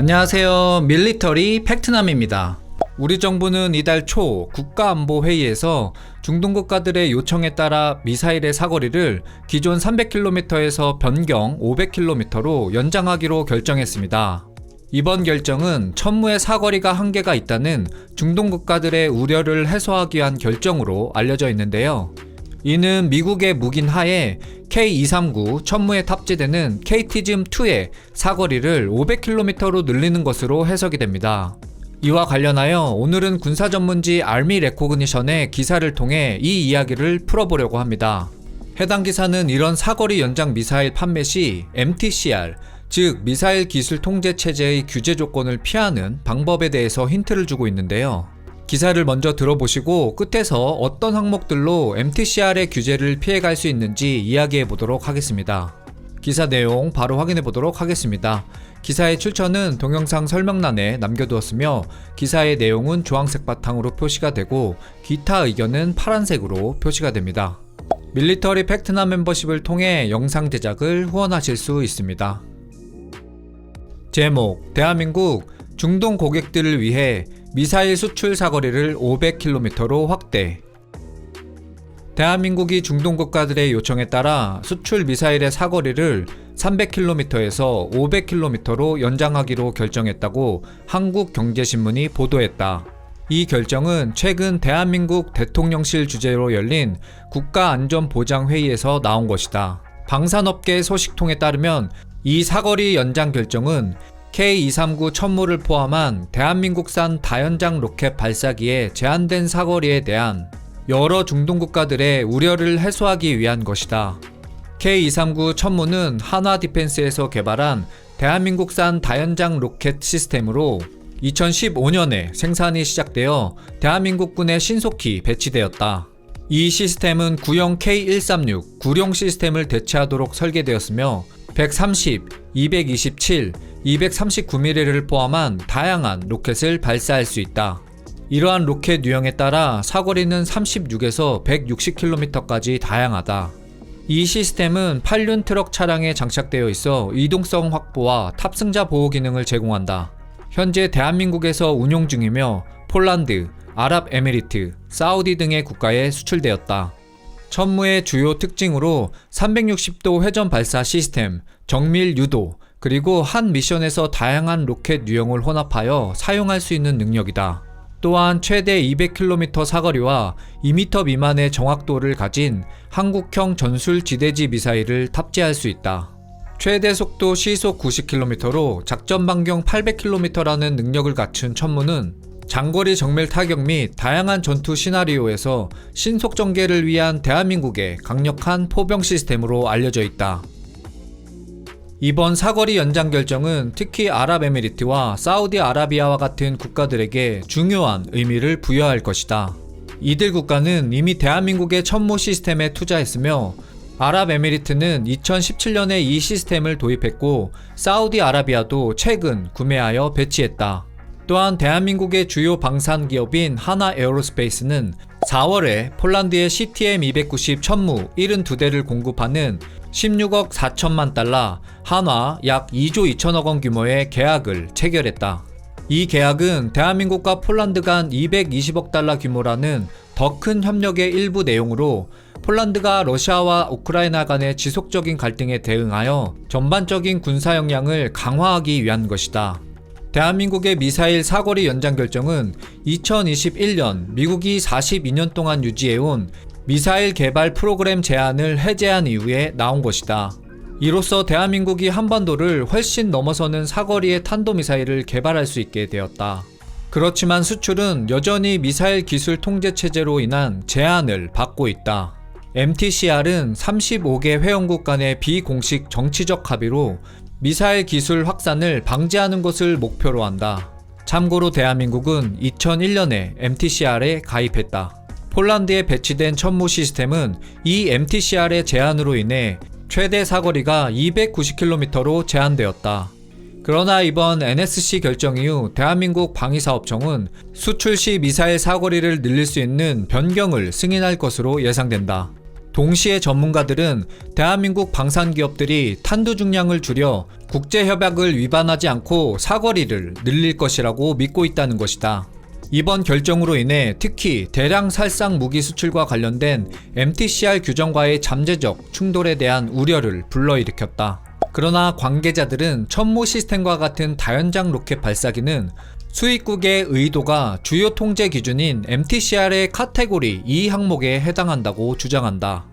안녕하세요. 밀리터리 팩트남입니다. 우리 정부는 이달 초 국가안보회의에서 중동 국가들의 요청에 따라 미사일의 사거리를 기존 300km에서 변경 500km로 연장하기로 결정했습니다. 이번 결정은 천무의 사거리가 한계가 있다는 중동 국가들의 우려를 해소하기 위한 결정으로 알려져 있는데요. 이는 미국의 묵인 하에 K239 천무에 탑재되는 KT즘-2의 사거리를 500km로 늘리는 것으로 해석이 됩니다. 이와 관련하여 오늘은 군사 전문지 알미 레코그니션의 기사를 통해 이 이야기를 풀어보려고 합니다. 해당 기사는 이런 사거리 연장 미사일 판매 시 MTCR, 즉 미사일 기술 통제 체제의 규제 조건을 피하는 방법에 대해서 힌트를 주고 있는데요. 기사를 먼저 들어보시고 끝에서 어떤 항목들로 MTCR의 규제를 피해갈 수 있는지 이야기해 보도록 하겠습니다. 기사 내용 바로 확인해 보도록 하겠습니다. 기사의 출처는 동영상 설명란에 남겨두었으며 기사의 내용은 주황색 바탕으로 표시가 되고 기타 의견은 파란색으로 표시가 됩니다. 밀리터리 팩트남 멤버십을 통해 영상 제작을 후원하실 수 있습니다. 제목: 대한민국 중동 고객들을 위해 미사일 수출 사거리를 500km로 확대. 대한민국이 중동 국가들의 요청에 따라 수출 미사일의 사거리를 300km에서 500km로 연장하기로 결정했다고 한국경제신문이 보도했다. 이 결정은 최근 대한민국 대통령실 주재로 열린 국가안전보장회의에서 나온 것이다. 방산업계 소식통에 따르면 이 사거리 연장 결정은 K239 천무를 포함한 대한민국산 다연장 로켓 발사기의 제한된 사거리에 대한 여러 중동 국가들의 우려를 해소하기 위한 것이다. K239 천무는 한화디펜스에서 개발한 대한민국산 다연장 로켓 시스템으로 2015년에 생산이 시작되어 대한민국군에 신속히 배치되었다. 이 시스템은 구형 K136 구룡 시스템을 대체하도록 설계되었으며 130, 227, 239mm를 포함한 다양한 로켓을 발사할 수 있다. 이러한 로켓 유형에 따라 사거리는 36에서 160km까지 다양하다. 이 시스템은 8륜 트럭 차량에 장착되어 있어 이동성 확보와 탑승자 보호 기능을 제공한다. 현재 대한민국에서 운용 중이며 폴란드, 아랍에미리트, 사우디 등의 국가에 수출되었다. 천무의 주요 특징으로 360도 회전 발사 시스템, 정밀 유도, 그리고 한 미션에서 다양한 로켓 유형을 혼합하여 사용할 수 있는 능력이다. 또한 최대 200km 사거리와 2m 미만의 정확도를 가진 한국형 전술 지대지 미사일을 탑재할 수 있다. 최대 속도 시속 90km로 작전 반경 800km라는 능력을 갖춘 천무는 장거리 정밀 타격 및 다양한 전투 시나리오에서 신속 전개를 위한 대한민국의 강력한 포병 시스템으로 알려져 있다. 이번 사거리 연장 결정은 특히 아랍에미리트와 사우디아라비아와 같은 국가들에게 중요한 의미를 부여할 것이다. 이들 국가는 이미 대한민국의 천무 시스템에 투자했으며 아랍에미리트는 2017년에 이 시스템을 도입했고 사우디아라비아도 최근 구매하여 배치했다. 또한 대한민국의 주요 방산 기업인 하나에어로스페이스는 4월에 폴란드의 CTM-290 천무 72대를 공급하는 16억 4천만 달러, 한화 약 2조 2천억 원 규모의 계약을 체결했다. 이 계약은 대한민국과 폴란드 간 220억 달러 규모라는 더 큰 협력의 일부 내용으로 폴란드가 러시아와 우크라이나 간의 지속적인 갈등에 대응하여 전반적인 군사 역량을 강화하기 위한 것이다. 대한민국의 미사일 사거리 연장 결정은 2021년 미국이 42년 동안 유지해온 미사일 개발 프로그램 제한을 해제한 이후에 나온 것이다. 이로써 대한민국이 한반도를 훨씬 넘어서는 사거리의 탄도미사일을 개발할 수 있게 되었다. 그렇지만 수출은 여전히 미사일 기술 통제 체제로 인한 제한을 받고 있다. MTCR은 35개 회원국 간의 비공식 정치적 합의로 미사일 기술 확산을 방지하는 것을 목표로 한다. 참고로 대한민국은 2001년에 MTCR에 가입했다. 폴란드에 배치된 천무 시스템은 이 MTCR의 제한으로 인해 최대 사거리가 290km로 제한되었다. 그러나 이번 NSC 결정 이후 대한민국 방위사업청은 수출 시 미사일 사거리를 늘릴 수 있는 변경을 승인할 것으로 예상된다. 동시에 전문가들은 대한민국 방산기업들이 탄두 중량을 줄여 국제협약을 위반하지 않고 사거리를 늘릴 것이라고 믿고 있다는 것이다. 이번 결정으로 인해 특히 대량 살상 무기 수출과 관련된 MTCR 규정과의 잠재적 충돌에 대한 우려를 불러일으켰다. 그러나 관계자들은 천무 시스템과 같은 다연장 로켓 발사기는 수입국의 의도가 주요 통제 기준인 MTCR의 카테고리 2 항목에 해당한다고 주장한다.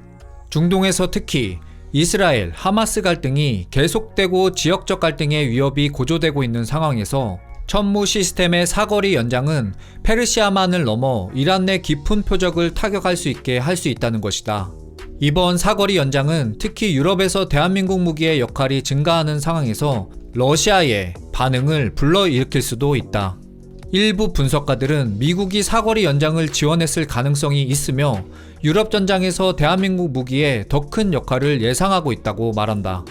중동에서 특히 이스라엘, 하마스 갈등이 계속되고 지역적 갈등의 위협이 고조되고 있는 상황에서 천무 시스템의 사거리 연장은 페르시아만을 넘어 이란 내 깊은 표적을 타격할 수 있게 할 수 있다는 것이다. 이번 사거리 연장은 특히 유럽에서 대한민국 무기의 역할이 증가하는 상황에서 러시아의 반응을 불러일으킬 수도 있다. 일부 분석가들은 미국이 사거리 연장을 지원했을 가능성이 있으며 유럽 전장에서 대한민국 무기에 더 큰 역할을 예상하고 있다고 말한다.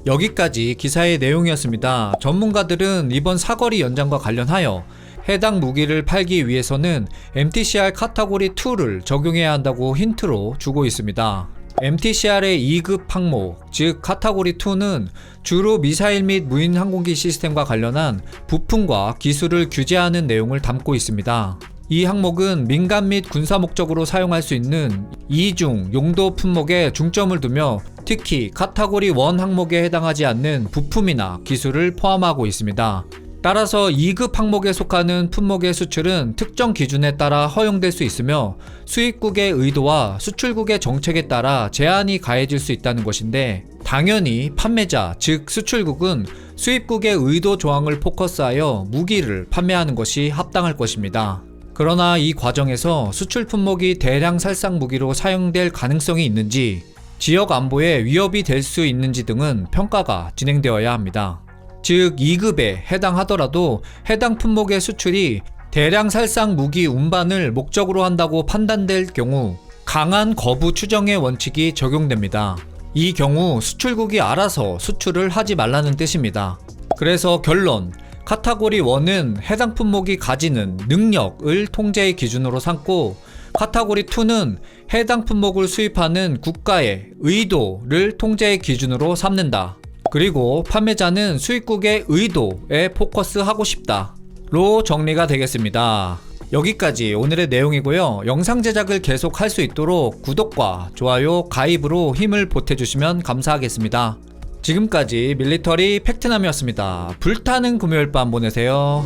여기까지 기사의 내용이었습니다. 전문가들은 이번 사거리 연장과 관련하여 해당 무기를 팔기 위해서는 MTCR 카테고리 2를 적용해야 한다고 힌트로 주고 있습니다. MTCR의 2급 항목, 즉 카테고리 2는 주로 미사일 및 무인 항공기 시스템과 관련한 부품과 기술을 규제하는 내용을 담고 있습니다. 이 항목은 민간 및 군사 목적으로 사용할 수 있는 이중 용도 품목에 중점을 두며 특히 카테고리 1 항목에 해당하지 않는 부품이나 기술을 포함하고 있습니다. 따라서 2급 항목에 속하는 품목의 수출은 특정 기준에 따라 허용될 수 있으며 수입국의 의도와 수출국의 정책에 따라 제한이 가해질 수 있다는 것인데, 당연히 판매자, 즉 수출국은 수입국의 의도 조항을 포커스하여 무기를 판매하는 것이 합당할 것입니다. 그러나 이 과정에서 수출 품목이 대량 살상 무기로 사용될 가능성이 있는지, 지역 안보에 위협이 될 수 있는지 등은 평가가 진행되어야 합니다. 즉 2급에 해당하더라도 해당 품목의 수출이 대량 살상 무기 운반을 목적으로 한다고 판단될 경우 강한 거부 추정의 원칙이 적용됩니다. 이 경우 수출국이 알아서 수출을 하지 말라는 뜻입니다. 그래서 결론, 카테고리 1은 해당 품목이 가지는 능력을 통제의 기준으로 삼고, 카테고리 2는 해당 품목을 수입하는 국가의 의도를 통제의 기준으로 삼는다. 그리고 판매자는 수입국의 의도에 포커스하고 싶다로 정리가 되겠습니다. 여기까지 오늘의 내용이고요. 영상 제작을 계속 할 수 있도록 구독과 좋아요, 가입으로 힘을 보태주시면 감사하겠습니다. 지금까지 밀리터리 팩트남이었습니다. 불타는 금요일 밤 보내세요.